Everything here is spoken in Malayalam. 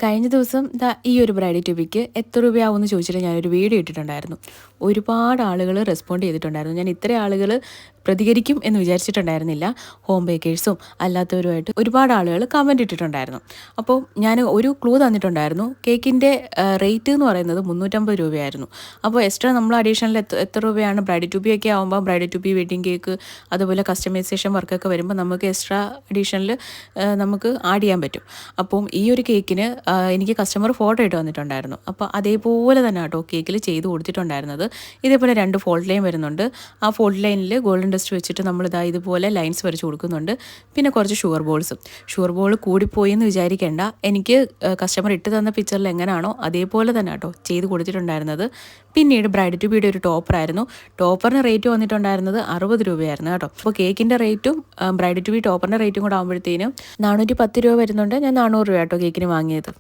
കഴിഞ്ഞ ദിവസം ഈ ഒരു ബ്രൈഡൽ ട്യൂബിക്ക് എത്ര രൂപയാവുമെന്ന് ചോദിച്ചിട്ട് ഞാനൊരു വീഡിയോ ഇട്ടിട്ടുണ്ടായിരുന്നു. ഒരുപാട് ആളുകൾ റെസ്പോണ്ട് ചെയ്തിട്ടുണ്ടായിരുന്നു. ഞാൻ ഇത്രയും ആളുകൾ പ്രതികരിക്കും എന്ന് വിചാരിച്ചിട്ടുണ്ടായിരുന്നില്ല. ഹോം ബേക്കേഴ്സും അല്ലാത്തവരുമായിട്ട് ഒരുപാട് ആളുകൾ കമൻറ്റ് ഇട്ടിട്ടുണ്ടായിരുന്നു. അപ്പോൾ ഞാൻ ഒരു ക്ലൂ തന്നിട്ടുണ്ടായിരുന്നു. കേക്കിൻ്റെ റേറ്റ് എന്ന് പറയുന്നത് 350 രൂപയായിരുന്നു. അപ്പോൾ എക്സ്ട്രാ നമ്മൾ അഡീഷണൽ എത്ര രൂപയാണ് ബ്രൈഡൽ ട്യൂബിയൊക്കെ ആകുമ്പോൾ ബ്രൈഡൽ ട്യൂബി വെഡിങ് കേക്ക് അതുപോലെ കസ്റ്റമൈസേഷൻ വർക്കൊക്കെ വരുമ്പോൾ നമുക്ക് എക്സ്ട്രാ അഡീഷണൽ നമുക്ക് ആഡ് ചെയ്യാൻ പറ്റും. അപ്പം ഈ ഒരു കേക്കിന് എനിക്ക് കസ്റ്റമർ ഫോട്ടോ ഇട്ട് വന്നിട്ടുണ്ടായിരുന്നു. അപ്പോൾ അതേപോലെ തന്നെ കേട്ടോ കേക്കിൽ ചെയ്ത് കൊടുത്തിട്ടുണ്ടായിരുന്നത്. ഇതേപോലെ 2 ഫോൾഡ് ലൈൻ വരുന്നുണ്ട്. ആ ഫോൾഡ് ലൈനിൽ ഗോൾഡൻ ഡസ്റ്റ് വെച്ചിട്ട് നമ്മളിതാ ഇതുപോലെ ലൈൻസ് വരച്ച് കൊടുക്കുന്നുണ്ട്. പിന്നെ കുറച്ച് ഷുഗർ ബോൾസും. ഷുഗർ ബോൾ കൂടിപ്പോയി എന്ന് വിചാരിക്കേണ്ട. എനിക്ക് കസ്റ്റമർ ഇട്ട് തന്ന പിക്ചറിൽ എങ്ങനെയാണോ അതേപോലെ തന്നെ കേട്ടോ ചെയ്ത് കൊടുത്തിട്ടുണ്ടായിരുന്നത്. പിന്നീട് ബ്രൈഡ് ടു ബിയുടെ ഒരു ടോപ്പറായിരുന്നു. ടോപ്പറിന് റേറ്റ് വന്നിട്ടുണ്ടായിരുന്നത് 60 രൂപയായിരുന്നു കേട്ടോ. അപ്പോൾ കേക്കിൻ്റെ റേറ്റും ബ്രൈഡ് ടു ബി ടോപ്പറിൻ്റെ റേറ്റും കൂടെ ആകുമ്പോഴത്തേനും 410 രൂപ വരുന്നുണ്ട്. ഞാൻ 400 രൂപ കേട്ടോ കേക്കിന് വാങ്ങിയത്.